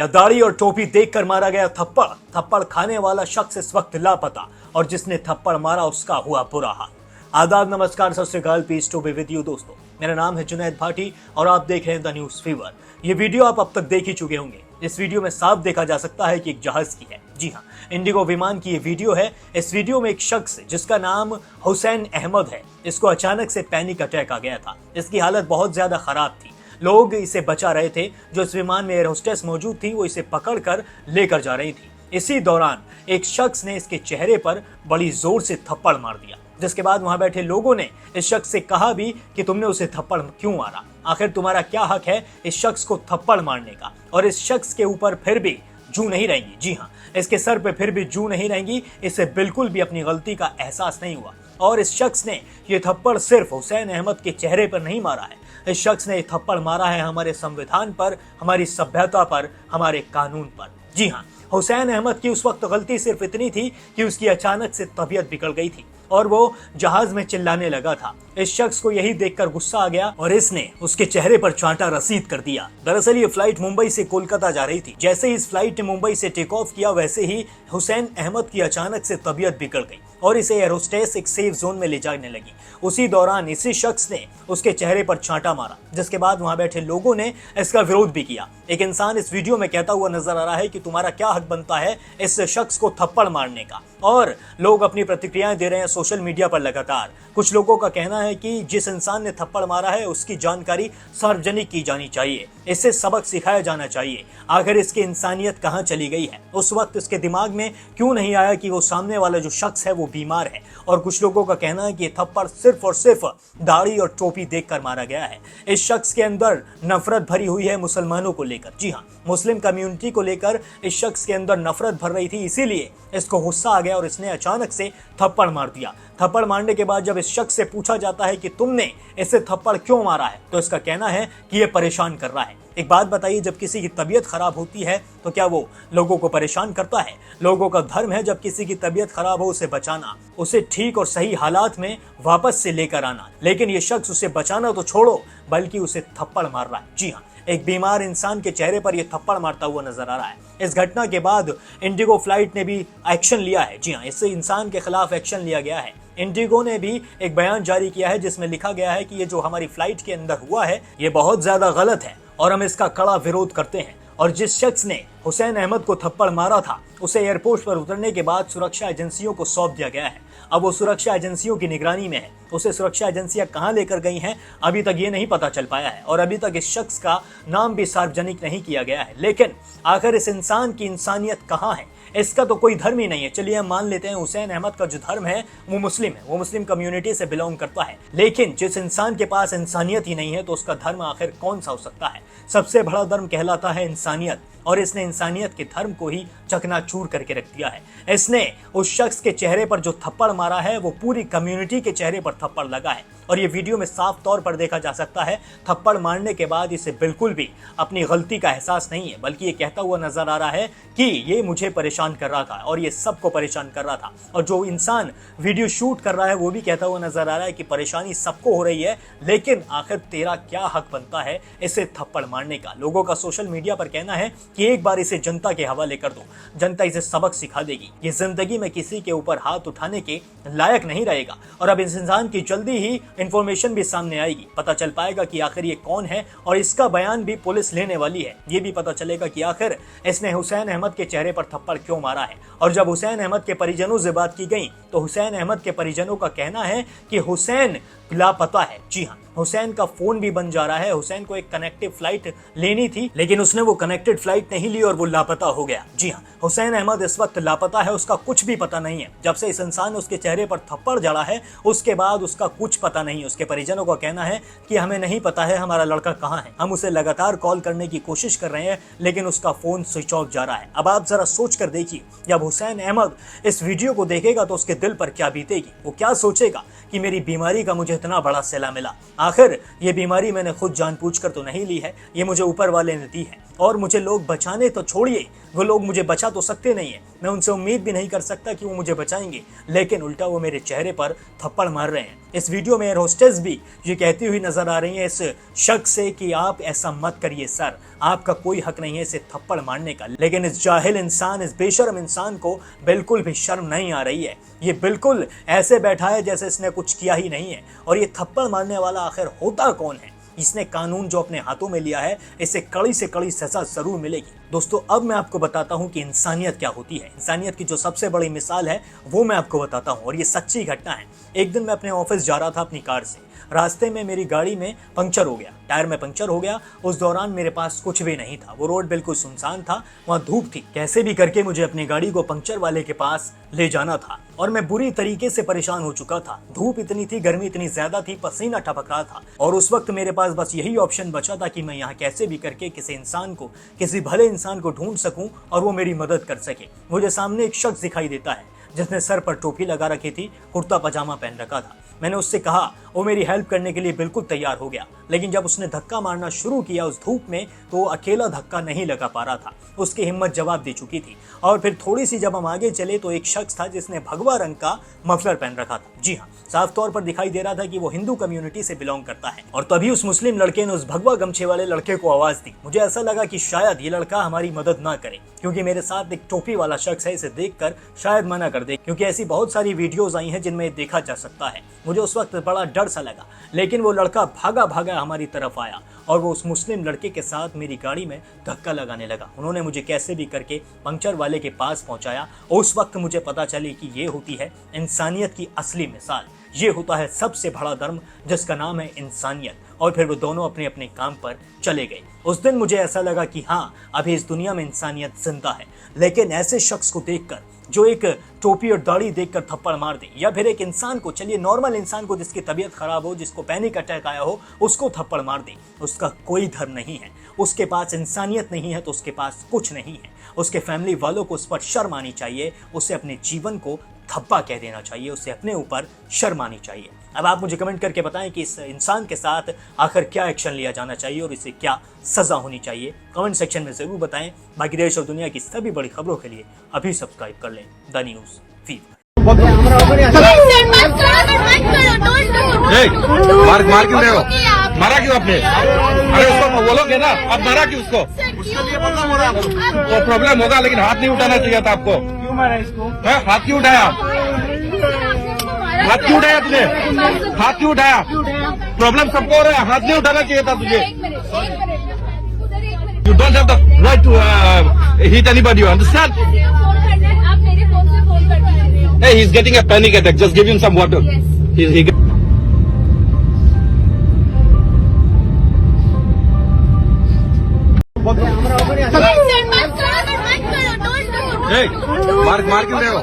क्या दाढ़ी और टोपी देखकर मारा गया थप्पड़? थप्पड़ खाने वाला शख्स इस वक्त लापता और जिसने थप्पड़ मारा उसका हुआ बुरा हाल। आदाब, नमस्कार, सत श्री अकाल, peace to be with you दोस्तों। मेरा नाम है जुनैद भाटी और आप देख रहे हैं द न्यूज फीवर। ये वीडियो आप अब तक देख ही चुके होंगे। इस वीडियो में साफ देखा जा सकता है कि एक जहाज की है। जी हाँ, इंडिगो विमान की ये वीडियो है। इस वीडियो में एक शख्स जिसका नाम हुसैन अहमद है, इसको अचानक से पैनिक अटैक आ गया था। इसकी हालत बहुत ज्यादा खराब थी। लोग इसे बचा रहे थे। जो इस विमान में एयर होस्टेस मौजूद थी वो इसे पकड़कर लेकर जा रही थी। इसी दौरान एक शख्स ने इसके चेहरे पर बड़ी जोर से थप्पड़ मार दिया, जिसके बाद वहां बैठे लोगों ने इस शख्स से कहा भी कि तुमने उसे थप्पड़ क्यों मारा, आखिर तुम्हारा क्या हक है इस शख्स को थप्पड़ मारने का। और इस शख्स के ऊपर फिर भी जू नहीं रहेंगी। जी हाँ, इसके सर पे फिर भी जू नहीं रहेंगी। इसे बिल्कुल भी अपनी गलती का एहसास नहीं हुआ और इस शख्स ने ये थप्पड़ सिर्फ हुसैन अहमद के चेहरे पर नहीं मारा है। इस शख्स ने थप्पड़ मारा है हमारे संविधान पर, हमारी सभ्यता पर, हमारे कानून पर। जी हाँ, हुसैन अहमद की उस वक्त गलती सिर्फ इतनी थी कि उसकी अचानक से तबीयत बिगड़ गई थी और वो जहाज में चिल्लाने लगा था। इस शख्स को यही देखकर गुस्सा आ गया और इसने उसके चेहरे पर चांटा रसीद कर दिया। दरअसल ये फ्लाइट मुंबई से कोलकाता जा रही थी। जैसे ही इस फ्लाइट ने मुंबई से टेक ऑफ किया वैसे ही हुसैन अहमद की अचानक से तबीयत बिगड़ गई और इसे एयर होस्टेस एक सेफ जोन में ले जाने लगी। उसी दौरान इसी शख्स ने उसके चेहरे पर चांटा मारा, जिसके बाद वहां बैठे लोगों ने इसका विरोध भी किया। एक इंसान इस वीडियो में कहता हुआ नजर आ रहा है कि तुम्हारा क्या हक बनता है इस शख्स को थप्पड़ मारने का, और लोग अपनी प्रतिक्रियाएं दे रहे हैं सोशल मीडिया पर लगातार। कुछ लोगों का कहना है कि जिस इंसान ने थप्पड़ मारा है उसकी जानकारी सार्वजनिक की जानी चाहिए, इससे सबक सिखाया जाना चाहिए। आखिर इसकी इंसानियत कहां चली गई है? उस वक्त इसके दिमाग में क्यों नहीं आया कि वो सामने वाला जो शख्स है वो बीमार है? और कुछ लोगों का कहना है कि ये थप्पड़ सिर्फ और सिर्फ दाढ़ी और टोपी देखकर मारा गया है। इस शख्स के अंदर नफरत भरी हुई है मुसलमानों को लेकर। जी हाँ, मुस्लिम कम्युनिटी को लेकर इस शख्स के अंदर नफरत भर रही थी, इसीलिए इसको गुस्सा आ गया और इसने अचानक से थप्पड़ मार दिया। थप्पड़ मारने के बाद जब इस शख्स से पूछा जाता है कि तुमने इसे थप्पड़ क्यों मारा है, तो इसका कहना है कि ये परेशान कर रहा है। एक बात बताइए, जब किसी की तबीयत खराब होती है तो क्या वो लोगों को परेशान करता है? लोगों का धर्म है जब किसी की तबीयत खराब हो उसे बचाना, उसे ठीक और सही हालात में वापस से लेकर आना। लेकिन ये शख्स उसे बचाना तो छोड़ो बल्कि उसे थप्पड़ मार रहा है। जी हाँ, एक बीमार इंसान के चेहरे पर यह थप्पड़ मारता हुआ नजर आ रहा है। इस घटना के बाद इंडिगो फ्लाइट ने भी एक्शन लिया है। जी हाँ, इस इंसान के खिलाफ एक्शन लिया गया है। इंडिगो ने भी एक बयान जारी किया है जिसमें लिखा गया है कि ये जो हमारी फ्लाइट के अंदर हुआ है ये बहुत ज्यादा गलत है और हम इसका कड़ा विरोध करते हैं। और जिस शख्स ने हुसैन अहमद को थप्पड़ मारा था उसे एयरपोर्ट पर उतरने के बाद सुरक्षा एजेंसियों को सौंप दिया गया है। अब वो सुरक्षा एजेंसियों की निगरानी में है। उसे सुरक्षा एजेंसियां कहां लेकर गई हैं अभी तक ये नहीं पता चल पाया है और अभी तक इस शख्स का नाम भी सार्वजनिक नहीं किया गया है। लेकिन आखिर इस इंसान की इंसानियत कहां है? इसका तो कोई धर्म ही नहीं है। चलिए हम मान लेते हैं हुसैन अहमद का जो धर्म है वो मुस्लिम है, वो मुस्लिम कम्युनिटी से बिलोंग करता है। लेकिन जिस इंसान के पास इंसानियत ही नहीं है तो उसका धर्म आखिर कौन सा हो सकता है? सबसे बड़ा धर्म कहलाता है इंसानियत और इसने इंसानियत के धर्म को ही चकनाचूर करके रख दिया है। इसने उस शख्स के चेहरे पर जो थप्पड़ मारा है वो पूरी कम्युनिटी के चेहरे पर थप्पड़ लगा है और ये वीडियो में साफ तौर पर देखा जा सकता है। थप्पड़ मारने के बाद इसे बिल्कुल भी अपनी गलती का एहसास नहीं है, बल्कि ये कहता हुआ नजर आ रहा है कि ये मुझे परेशान कर रहा था और ये सबको परेशान कर रहा था। और जो इंसान वीडियो शूट कर रहा है वो भी कहता हुआ नजर आ रहा है कि परेशानी सबको हो रही है, लेकिन आखिर तेरा क्या हक बनता है इसे थप्पड़ मारने का? लोगों का सोशल मीडिया पर कहना है कि एक बार इसे जनता के हवाले कर दो, जनता इसे सबक सिखा देगी। ये जिंदगी में किसी के ऊपर हाथ उठाने के लायक नहीं रहेगा और अब इस इंसान की जल्दी ही इंफॉर्मेशन भी सामने आएगी। पता चल पाएगा कि आखिर ये कौन है और इसका बयान भी पुलिस लेने वाली है। ये भी पता चलेगा कि आखिर इसने हुसैन अहमद के चेहरे पर थप्पड़ क्यों मारा है। और जब हुसैन अहमद के परिजनों से बात की गई तो हुसैन अहमद के परिजनों का कहना है कि हुसैन लापता है। जी हाँ, हुसैन का फोन भी बंद जा रहा है। हुसैन को एक कनेक्टिव फ्लाइट लेनी थी लेकिन उसने वो कनेक्टेड फ्लाइट नहीं ली और वो लापता हो गया। जी हाँ, हुसैन अहमद इस वक्त लापता है, उसका कुछ भी पता नहीं है। जब से इस इंसान ने उसके चेहरे पर थप्पड़ जड़ा है उसके बाद उसका कुछ पता नहीं। उसके परिजनों का कहना है कि हमें नहीं पता है हमारा लड़का कहाँ है, हम उसे लगातार कॉल करने की कोशिश कर रहे हैं लेकिन उसका फोन स्विच ऑफ जा रहा है। अब आप जरा सोच कर देखिए, जब हुसैन अहमद इस वीडियो को देखेगा तो उसके दिल पर क्या बीतेगी? वो क्या सोचेगा कि मेरी बीमारी का मुझे इतना बड़ा सिला मिला, आखिर ये बीमारी मैंने खुद जानबूझकर तो नहीं ली है, ये मुझे ऊपर वाले ने दी है और मुझे लोग बचाने तो छोड़िए, वो लोग मुझे बचा तो सकते नहीं है। मैं उनसे उम्मीद भी नहीं कर सकता कि वो मुझे बचाएंगे, लेकिन उल्टा वो मेरे चेहरे पर थप्पड़ मार रहे हैं। इस वीडियो में एयर होस्टेस भी ये कहती हुई नजर आ रही है इस शख्स से कि आप ऐसा मत करिए सर, आपका कोई हक नहीं है इसे थप्पड़ मारने का। लेकिन इस जाहिल इंसान, इस बेशर्म इंसान को बिल्कुल भी शर्म नहीं आ रही है। ये बिल्कुल ऐसे बैठा है जैसे इसने कुछ किया ही नहीं है। और ये थप्पड़ मारने वाला आखिर होता कौन है? इसने कानून जो अपने हाथों में लिया है, इसे कड़ी से कड़ी सजा जरूर मिलेगी। दोस्तों, अब मैं आपको बताता हूं कि इंसानियत क्या होती है। इंसानियत की जो सबसे बड़ी मिसाल है वो मैं आपको बताता हूं, और ये सच्ची घटना है। एक दिन मैं अपने ऑफिस जा रहा था अपनी कार से। रास्ते में मेरी गाड़ी में पंक्चर हो गया, टायर में पंक्चर हो गया। उस दौरान मेरे पास कुछ भी नहीं था, वो रोड बिल्कुल सुनसान था, वहाँ धूप थी। कैसे भी करके मुझे अपनी गाड़ी को पंक्चर वाले के पास ले जाना था, और मैं बुरी तरीके से परेशान हो चुका था। धूप इतनी थी, गर्मी इतनी ज्यादा थी, पसीना टपक रहा था, और उस वक्त मेरे पास बस यही ऑप्शन बचा था कि मैं यहाँ कैसे भी करके किसी इंसान को, किसी भले इंसान को ढूंढ सकूं और वो मेरी मदद कर सके। मुझे सामने एक शख्स दिखाई देता है जिसने सर पर टोपी लगा रखी थी, कुर्ता पजामा पहन रखा था। मैंने उससे कहा, वो मेरी हेल्प करने के लिए बिल्कुल तैयार हो गया। लेकिन जब उसने धक्का मारना शुरू किया उस धूप में, तो वो अकेला धक्का नहीं लगा पा रहा था, उसकी हिम्मत जवाब दे चुकी थी। और फिर थोड़ी सी जब हम आगे चले तो एक शख्स था जिसने भगवा रंग का मफलर पहन रखा था। जी हाँ, साफ तौर पर दिखाई दे रहा था कि वो हिंदू कम्युनिटी से बिलोंग करता है। और तभी उस मुस्लिम लड़के ने उस भगवा गमछे वाले लड़के को आवाज दी। मुझे ऐसा लगा कि शायद ये लड़का हमारी मदद ना करे, क्योंकि मेरे साथ एक टोपी वाला शख्स है, इसे देखकर शायद मना कर दे, क्योंकि ऐसी बहुत सारी वीडियोस आई हैं जिनमें देखा जा सकता है। मुझे उस वक्त बड़ा डर सा लगा, लेकिन वो लड़का भागा भागा हमारी तरफ आया और वो उस मुस्लिम लड़के के साथ मेरी गाड़ी में धक्का लगाने लगा। उन्होंने मुझे कैसे भी करके पंक्चर वाले के पास पहुंचाया। उस वक्त मुझे पता चली कि ये होती है इंसानियत की असली मिसाल। ये होता है सबसे बड़ा धर्म जिसका नाम है इंसानियत। और फिर वो दोनों अपने अपने काम पर चले गए। उस दिन मुझे ऐसा लगा कि हाँ, अभी इस दुनिया में इंसानियत जिंदा है। लेकिन ऐसे शख्स को देखकर, जो एक टोपी और दाढ़ी देखकर थप्पड़ मार दे, या फिर एक इंसान को, चलिए नॉर्मल इंसान को जिसकी तबीयत खराब हो, जिसको पैनिक अटैक आया हो, उसको थप्पड़ मार दे, उसका कोई धर्म नहीं है, उसके पास इंसानियत नहीं है, तो उसके पास कुछ नहीं है। उसके फैमिली वालों को उस पर शर्म आनी चाहिए, उसे अपने जीवन को धब्बा कह देना चाहिए, उसे अपने ऊपर शर्म आनी चाहिए। अब आप मुझे कमेंट करके बताएं कि इस इंसान के साथ आखिर क्या एक्शन लिया जाना चाहिए और इसे क्या सजा होनी चाहिए। कमेंट सेक्शन में जरूर बताएं। बाकी देश और दुनिया की सभी बड़ी खबरों के लिए अभी सब्सक्राइब कर लें द न्यूज़ फीड। मार क्यों रहे हो? मारा क्यों आपने? अरे उसको बोलोगे ना, आप मारा क्यों उसको? वो प्रॉब्लम होगा, लेकिन हाथ नहीं उठाना चाहिए था आपको। क्यों मारा इसको? हाथ क्यों उठाया? हाथ क्यों उठाया तुझे? हाथ क्यों उठाया? प्रॉब्लम सबको हो रहा है, हाथ नहीं उठाना चाहिए था तुझे। You don't have the right to hit anybody. You understand? आप मेरे फोन से फोन करते हो। Hey, he's getting a panic attack. Just give him some water. Yes. He मत करो, मार क्यों रहे हो?